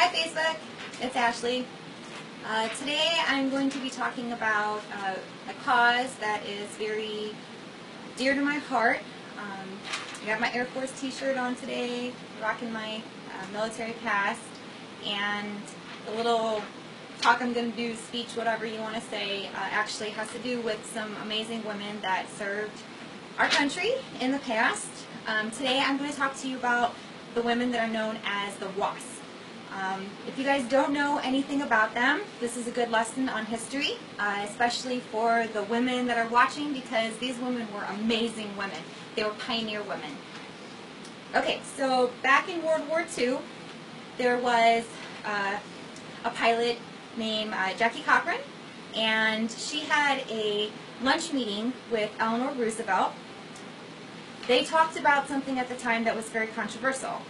Hi Facebook, it's Ashley. Today I'm going to be talking about a cause that is very dear to my heart. I got my Air Force t-shirt on today, rocking my military past, and the little talk I'm going to do, speech, whatever you want to say, actually has to do with some amazing women that served our country in the past. Today I'm going to talk to you about the women that are known as the WASP. If you guys don't know anything about them, this is a good lesson on history, especially for the women that are watching, because these women were amazing women. They were pioneer women. Okay, so back in World War II, there was a pilot named Jackie Cochran, and she had a lunch meeting with Eleanor Roosevelt. They talked about something at the time that was very controversial.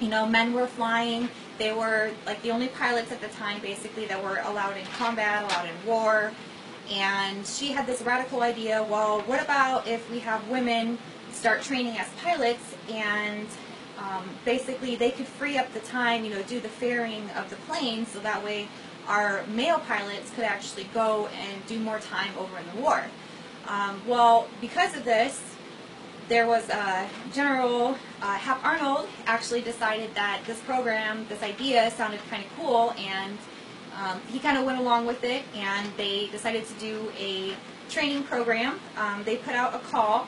You know, men were flying. They were like the only pilots at the time, basically, that were allowed in combat, allowed in war. And she had this radical idea, well, what about if we have women start training as pilots, and basically they could free up the time, you know, do the ferrying of the planes, so that way our male pilots could actually go and do more time over in the war. Well, because of this, there was General Hap Arnold actually decided that this program, this idea sounded kind of cool, and he kind of went along with it, and they decided to do a training program. They put out a call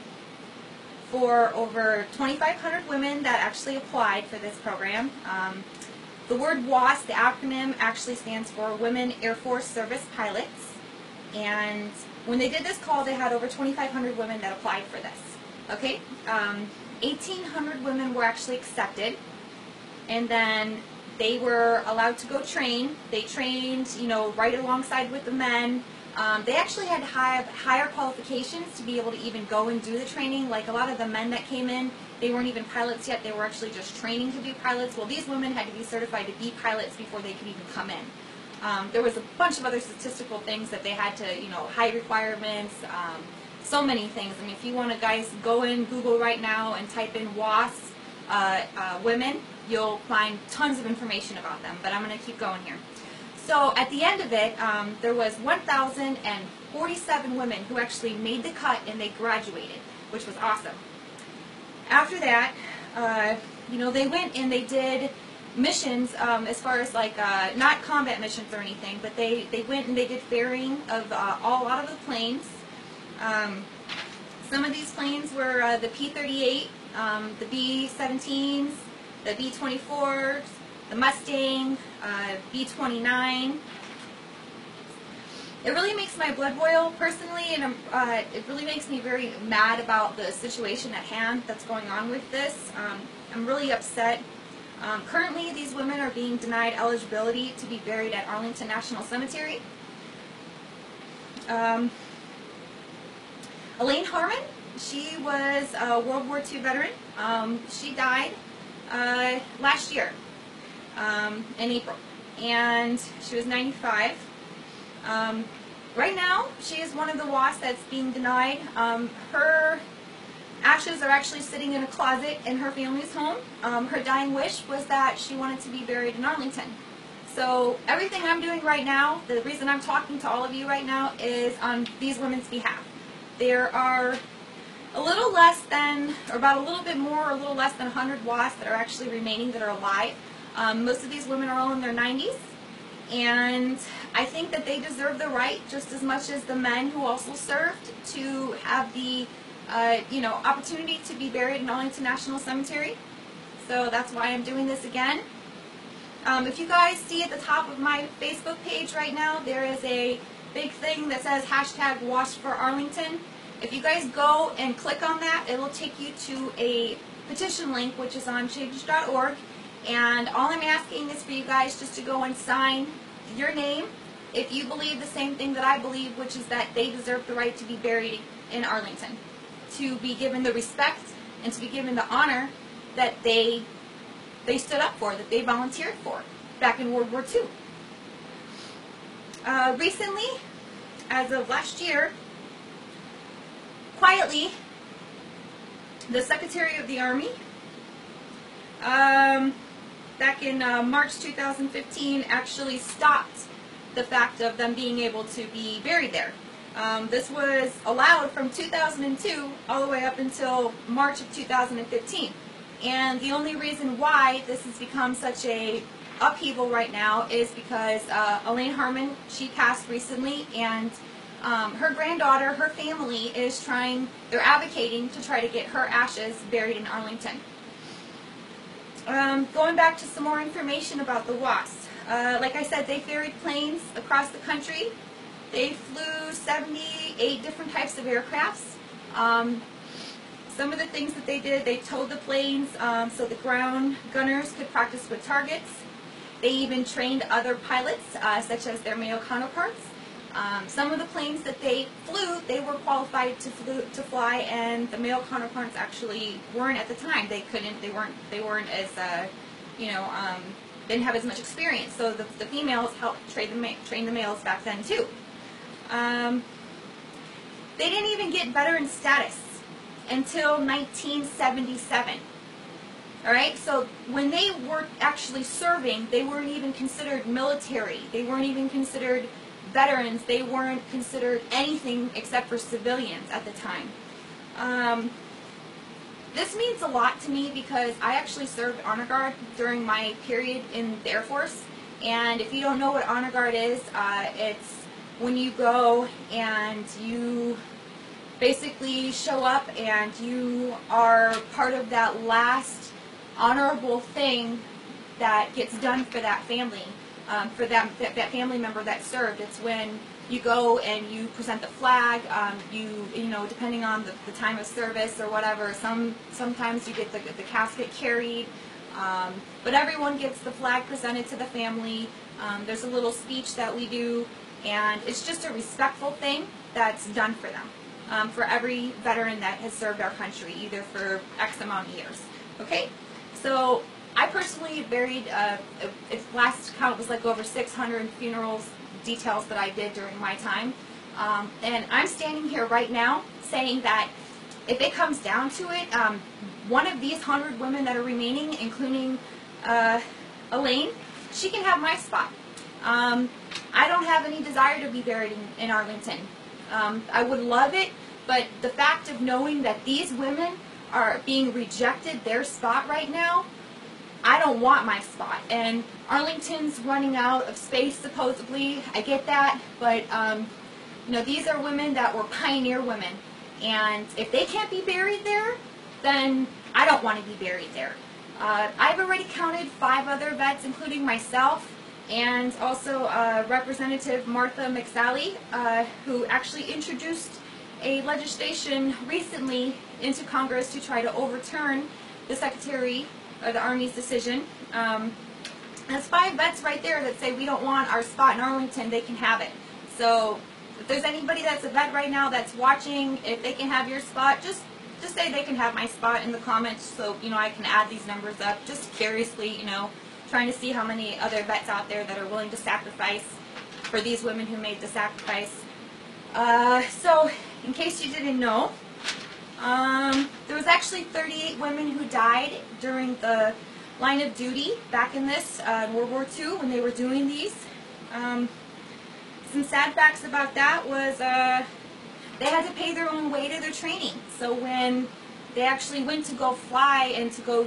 for over 2,500 women that actually applied for this program. The word WASP, the acronym, actually stands for Women Air Force Service Pilots, and when they did this call, they had over 2,500 women that applied for this. Okay, 1,800 women were actually accepted, and then they were allowed to go train. They trained, you know, right alongside with the men. They actually had to have higher qualifications to be able to even go and do the training. Like a lot of the men that came in, they weren't even pilots yet. They were actually just training to be pilots. Well, these women had to be certified to be pilots before they could even come in. There was a bunch of other statistical things that they had to, you know, height requirements, so many things. I mean, if you want to, guys, go in Google right now and type in WASP women, you'll find tons of information about them, but I'm going to keep going here. So at the end of it, there was 1,047 women who actually made the cut, and they graduated, which was awesome. After that, you know, they went and they did missions, as far as like, not combat missions or anything, but they went and they did ferrying of a lot of the planes. Some of these planes were the P-38, the B-17s, the B-24s, the Mustang, B-29. It really makes my blood boil personally, and it really makes me very mad about the situation at hand that's going on with this. I'm really upset. Currently, these women are being denied eligibility to be buried at Arlington National Cemetery. Elaine Harmon, she was a World War II veteran. She died last year in April, and she was 95. Right now, she is one of the WASP that's being denied. Her ashes are actually sitting in a closet in her family's home. Her dying wish was that she wanted to be buried in Arlington. So everything I'm doing right now, the reason I'm talking to all of you right now, is on these women's behalf. There are a little less than, or about a little bit more, or a little less than 100 WASP that are actually remaining that are alive. Most of these women are all in their 90s, and I think that they deserve the right, just as much as the men who also served, to have the you know, opportunity to be buried in Arlington National Cemetery. So that's why I'm doing this again. If you guys see at the top of my Facebook page right now, there is a big thing that says hashtag WASP for Arlington. If you guys go and click on that, it will take you to a petition link, which is on change.org. And all I'm asking is for you guys just to go and sign your name if you believe the same thing that I believe, which is that they deserve the right to be buried in Arlington, to be given the respect and to be given the honor that they stood up for, that they volunteered for back in World War II. Recently, as of last year, quietly, the Secretary of the Army back in March 2015 actually stopped the fact of them being able to be buried there. This was allowed from 2002 all the way up until March of 2015. And the only reason why this has become such a upheaval right now is because Elaine Harmon, she passed recently, and her granddaughter, her family is they're advocating to try to get her ashes buried in Arlington. Going back to some more information about the WASP. Like I said, they ferried planes across the country. They flew 78 different types of aircrafts. Some of the things that they did, they towed the planes so the ground gunners could practice with targets. They even trained other pilots, such as their male counterparts. Some of the planes that they flew, they were qualified to fly, and the male counterparts actually weren't at the time. They weren't as, didn't have as much experience. So the females helped train the males back then too. They didn't even get veteran status until 1977. Alright, so when they were actually serving, they weren't even considered military. They weren't even considered veterans. They weren't considered anything except for civilians at the time. This means a lot to me because I actually served Honor Guard during my period in the Air Force. And if you don't know what Honor Guard is, it's when you go and you basically show up and you are part of that last honorable thing that gets done for that family, for that family member that served. It's when you go and you present the flag. You know, depending on the time of service or whatever. Sometimes you get the casket carried, but everyone gets the flag presented to the family. There's a little speech that we do, and it's just a respectful thing that's done for them, for every veteran that has served our country, either for X amount of years. Okay, so I personally buried, last count was like over 600 funerals details that I did during my time. And I'm standing here right now saying that if it comes down to it, one of these 100 women that are remaining, including Elaine, she can have my spot. I don't have any desire to be buried in Arlington. I would love it, but the fact of knowing that these women are being rejected their spot right now, I don't want my spot. And Arlington's running out of space, supposedly. I get that, but you know, these are women that were pioneer women, and if they can't be buried there, then I don't want to be buried there. I've already counted 5 other vets, including myself, and also Representative Martha McSally, who actually introduced a legislation recently into Congress to try to overturn the Secretary of the Army's decision. There's 5 vets right there that say we don't want our spot in Arlington, they can have it. So if there's anybody that's a vet right now that's watching, if they can have your spot, just say they can have my spot in the comments, so you know I can add these numbers up. Just curiously, you know, trying to see how many other vets out there that are willing to sacrifice for these women who made the sacrifice. So in case you didn't know, there was actually 38 women who died during the line of duty back in this World War II when they were doing these. Some sad facts about that was they had to pay their own way to their training. So when they actually went to go fly and to go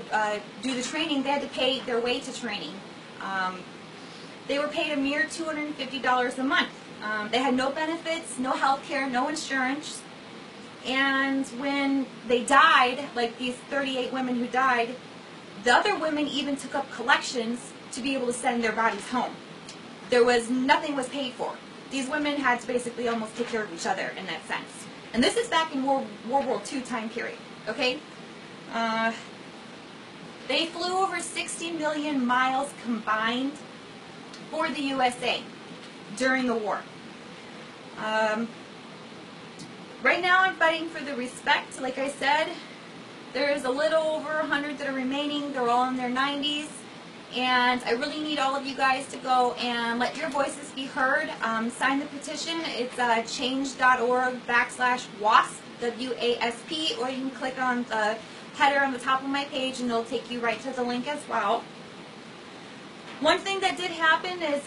do the training, they had to pay their way to training. They were paid a mere $250 a month. They had no benefits, no health care, no insurance. And when they died, like these 38 women who died, the other women even took up collections to be able to send their bodies home. Nothing was paid for. These women had to basically almost take care of each other in that sense. And this is back in World War II time period, okay? They flew over 60 million miles combined for the USA during the war. Right now I'm fighting for the respect. Like I said, there's a little over 100 that are remaining. They're all in their 90s. And I really need all of you guys to go and let your voices be heard. Sign the petition. It's change.org/WASP, W-A-S-P, or you can click on the header on the top of my page and it'll take you right to the link as well. One thing that did happen is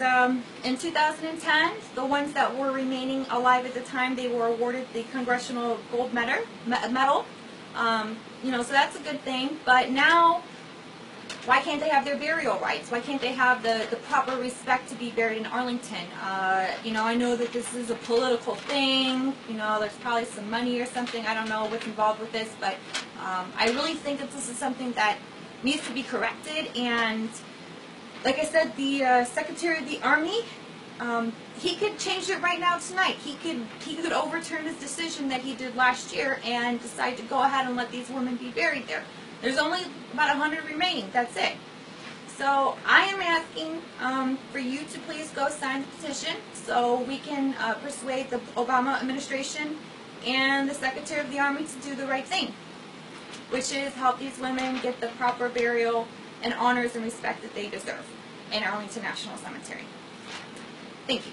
in 2010, the ones that were remaining alive at the time, they were awarded the Congressional Gold Medal. So that's a good thing. But now, why can't they have their burial rights? Why can't they have the proper respect to be buried in Arlington? I know that this is a political thing. There's probably some money or something. I don't know what's involved with this, but I really think that this is something that needs to be corrected. And like I said, the Secretary of the Army, he could change it right now tonight. He could overturn his decision that he did last year and decide to go ahead and let these women be buried there. There's only about 100 remaining. That's it. So I am asking for you to please go sign the petition so we can persuade the Obama administration and the Secretary of the Army to do the right thing, which is help these women get the proper burial and honors and respect that they deserve in Arlington National Cemetery. Thank you.